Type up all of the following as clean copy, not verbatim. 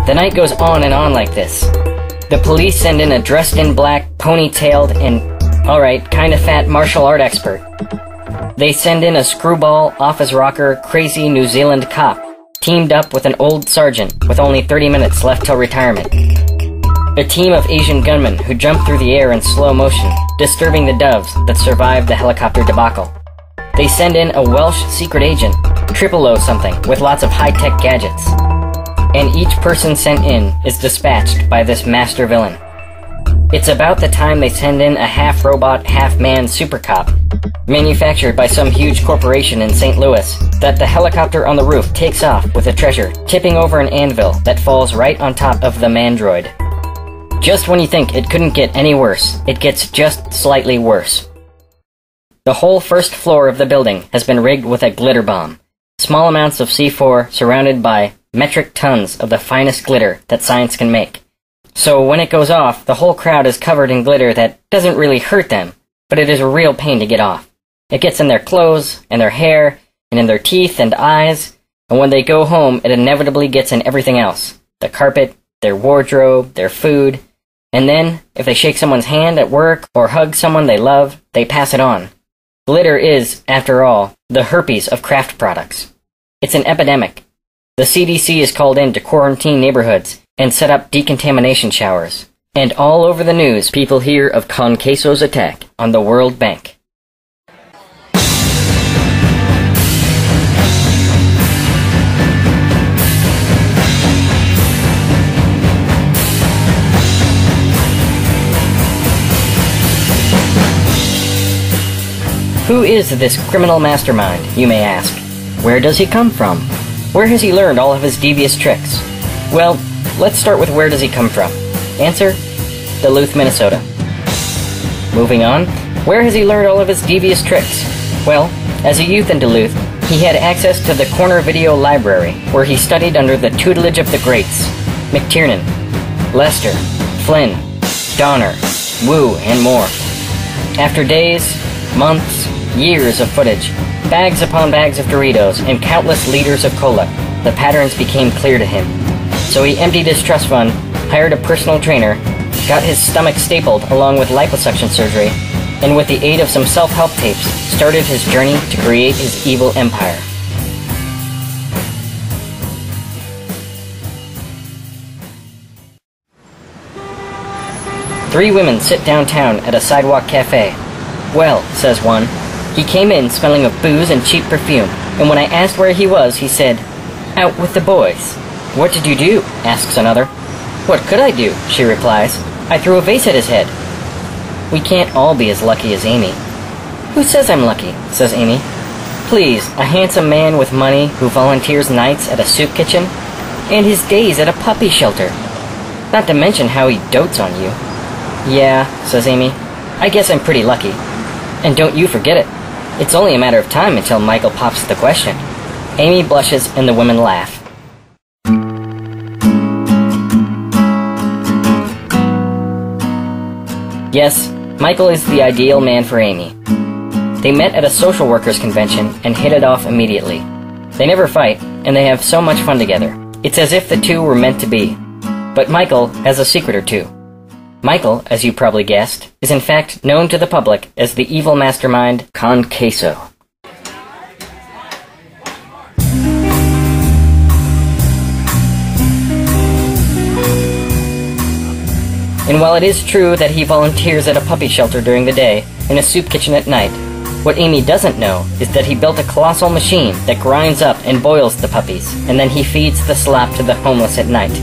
The night goes on and on like this. The police send in a dressed-in-black, ponytailed, and, alright, kinda fat martial art expert. They send in a screwball, office rocker, crazy New Zealand cop, teamed up with an old sergeant with only 30 minutes left till retirement. A team of Asian gunmen who jump through the air in slow motion, disturbing the doves that survived the helicopter debacle. They send in a Welsh secret agent, Triple O something, with lots of high-tech gadgets. And each person sent in is dispatched by this master villain. It's about the time they send in a half-robot, half-man super cop, manufactured by some huge corporation in St. Louis, that the helicopter on the roof takes off with a treasure, tipping over an anvil that falls right on top of the Mandroid. Just when you think it couldn't get any worse, it gets just slightly worse. The whole first floor of the building has been rigged with a glitter bomb. Small amounts of C4 surrounded by metric tons of the finest glitter that science can make. So when it goes off, the whole crowd is covered in glitter that doesn't really hurt them, but it is a real pain to get off. It gets in their clothes, and their hair, and in their teeth and eyes, and when they go home, it inevitably gets in everything else. The carpet, their wardrobe, their food, and then, if they shake someone's hand at work or hug someone they love, they pass it on. Glitter is, after all, the herpes of craft products. It's an epidemic. The CDC is called in to quarantine neighborhoods and set up decontamination showers. And all over the news, people hear of CONCAISO's attack on the World Bank. Who is this criminal mastermind, you may ask? Where does he come from? Where has he learned all of his devious tricks? Well, let's start with where does he come from. Answer: Duluth, Minnesota. Moving on, where has he learned all of his devious tricks? Well, as a youth in Duluth, he had access to the Corner Video Library, where he studied under the tutelage of the greats: McTiernan, Lester, Flynn, Donner, Wu, and more. After days, months, years of footage, bags upon bags of Doritos, and countless liters of cola, the patterns became clear to him. So he emptied his trust fund, hired a personal trainer, got his stomach stapled along with liposuction surgery, and with the aid of some self-help tapes, started his journey to create his evil empire. Three women sit downtown at a sidewalk cafe. Well, says one, he came in smelling of booze and cheap perfume, and when I asked where he was, he said, "Out with the boys." "What did you do?" asks another. "What could I do?" she replies. "I threw a vase at his head." We can't all be as lucky as Amy. "Who says I'm lucky?" says Amy. "Please, a handsome man with money who volunteers nights at a soup kitchen, and his days at a puppy shelter. Not to mention how he dotes on you." "Yeah," says Amy, "I guess I'm pretty lucky. And don't you forget it. It's only a matter of time until Michael pops the question." Amy blushes and the women laugh. Yes, Michael is the ideal man for Amy. They met at a social workers convention and hit it off immediately. They never fight, and they have so much fun together. It's as if the two were meant to be. But Michael has a secret or two. Michael, as you probably guessed, is in fact known to the public as the evil mastermind CONCAISO. And while it is true that he volunteers at a puppy shelter during the day and a soup kitchen at night, what Amy doesn't know is that he built a colossal machine that grinds up and boils the puppies, and then he feeds the slop to the homeless at night.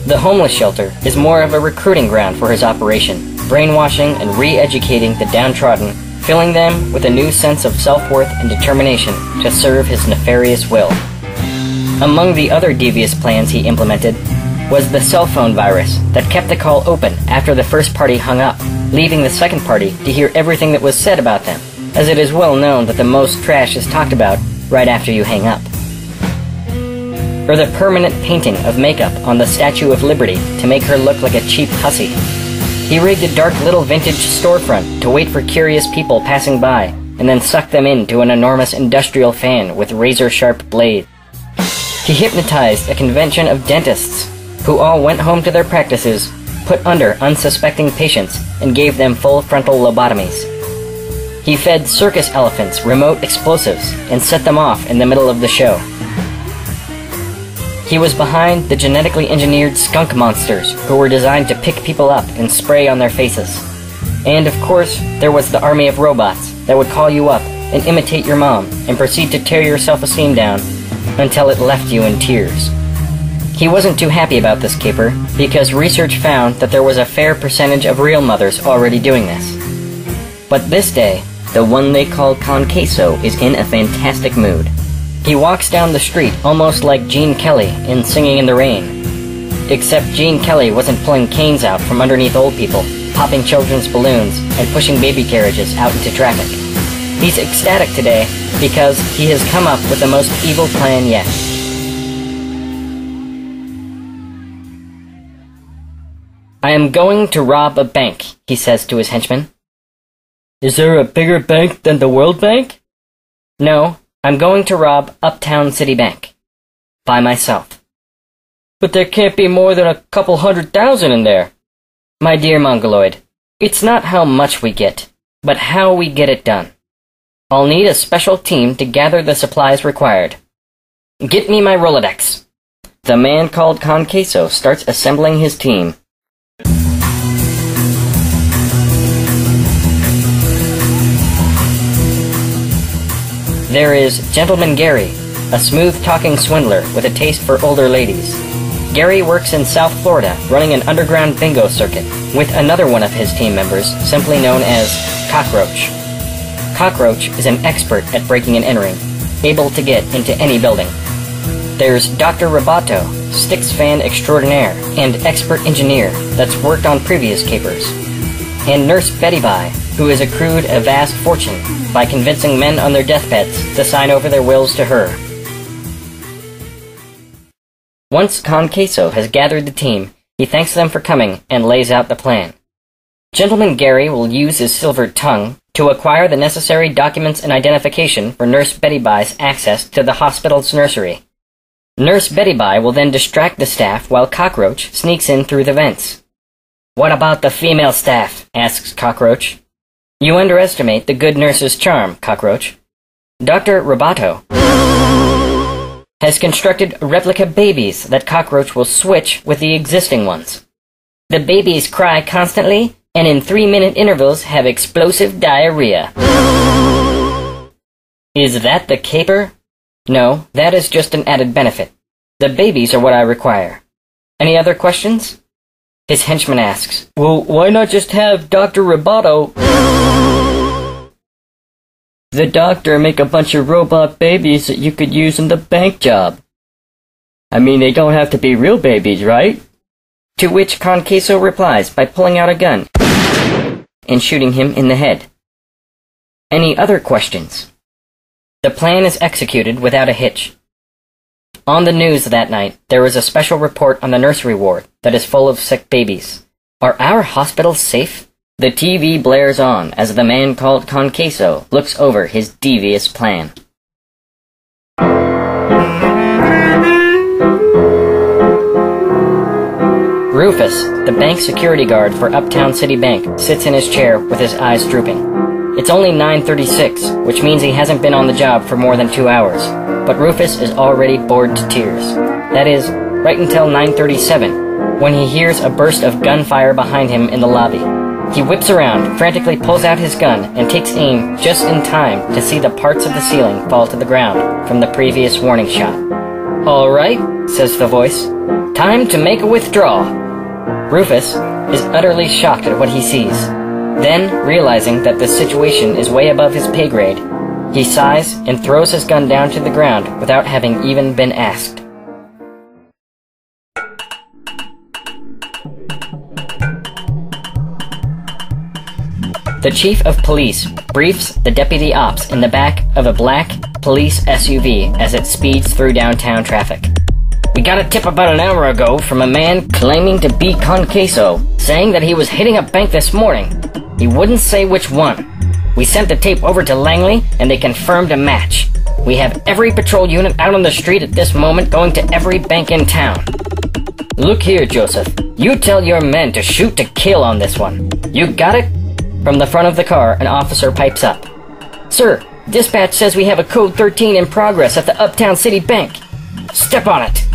The homeless shelter is more of a recruiting ground for his operation, brainwashing and re-educating the downtrodden, filling them with a new sense of self-worth and determination to serve his nefarious will. Among the other devious plans he implemented was the cell phone virus that kept the call open after the first party hung up, leaving the second party to hear everything that was said about them, as it is well known that the most trash is talked about right after you hang up. Or the permanent painting of makeup on the Statue of Liberty to make her look like a cheap hussy. He rigged a dark little vintage storefront to wait for curious people passing by, and then suck them into an enormous industrial fan with razor-sharp blades. He hypnotized a convention of dentists, who all went home to their practices, put under unsuspecting patients, and gave them full frontal lobotomies. He fed circus elephants remote explosives and set them off in the middle of the show. He was behind the genetically engineered skunk monsters who were designed to pick people up and spray on their faces. And of course, there was the army of robots that would call you up and imitate your mom and proceed to tear your self-esteem down until it left you in tears. He wasn't too happy about this caper because research found that there was a fair percentage of real mothers already doing this. But this day, the one they call Con Queso is in a fantastic mood. He walks down the street almost like Gene Kelly in Singing in the Rain. Except Gene Kelly wasn't pulling canes out from underneath old people, popping children's balloons, and pushing baby carriages out into traffic. He's ecstatic today because he has come up with the most evil plan yet. "I am going to rob a bank," he says to his henchmen. "Is there a bigger bank than the World Bank?" "No, I'm going to rob Uptown City Bank. By myself." "But there can't be more than a couple 100,000 in there." "My dear Mongoloid, it's not how much we get, but how we get it done. I'll need a special team to gather the supplies required. Get me my Rolodex." The man called Con Queso starts assembling his team. There is Gentleman Gary, a smooth-talking swindler with a taste for older ladies. Gary works in South Florida, running an underground bingo circuit, with another one of his team members, simply known as Cockroach. Cockroach is an expert at breaking and entering, able to get into any building. There's Dr. Roboto, Styx fan extraordinaire and expert engineer that's worked on previous capers. And Nurse Betty Bye, who has accrued a vast fortune by convincing men on their deathbeds to sign over their wills to her. Once Con Queso has gathered the team, he thanks them for coming and lays out the plan. Gentleman Gary will use his silvered tongue to acquire the necessary documents and identification for Nurse Betty Bye's access to the hospital's nursery. Nurse Betty Bye will then distract the staff while Cockroach sneaks in through the vents. "What about the female staff?" asks Cockroach. "You underestimate the good nurse's charm, Cockroach. Dr. Roboto has constructed replica babies that Cockroach will switch with the existing ones. The babies cry constantly and in 3-minute intervals have explosive diarrhea." Is that the caper? No, that is just an added benefit. The babies are what I require. Any other questions? His henchman asks, "Well, why not just have Dr. Roboto the doctor make a bunch of robot babies that you could use in the bank job? I mean, they don't have to be real babies, right?" To which Con Queso replies by pulling out a gun and shooting him in the head. Any other questions? The plan is executed without a hitch. On the news that night, there is a special report on the nursery ward that is full of sick babies. Are our hospitals safe? The TV blares on as the man called Con Queso looks over his devious plan. Rufus, the bank security guard for Uptown City Bank, sits in his chair with his eyes drooping. It's only 9:36, which means he hasn't been on the job for more than 2 hours, but Rufus is already bored to tears. That is, right until 9:37, when he hears a burst of gunfire behind him in the lobby. He whips around, frantically pulls out his gun, and takes aim just in time to see the parts of the ceiling fall to the ground from the previous warning shot. "All right," says the voice. "Time to make a withdrawal." Rufus is utterly shocked at what he sees. Then, realizing that the situation is way above his pay grade, he sighs and throws his gun down to the ground without having even been asked. The chief of police briefs the deputy ops in the back of a black police SUV as it speeds through downtown traffic. "We got a tip about an hour ago from a man claiming to be Con Queso, saying that he was hitting a bank this morning. He wouldn't say which one. We sent the tape over to Langley, and they confirmed a match. We have every patrol unit out on the street at this moment going to every bank in town." Look here, Joseph. You tell your men to shoot to kill on this one. You got it? From the front of the car, an officer pipes up. Sir, dispatch says we have a code 13 in progress at the Uptown City Bank. Step on it.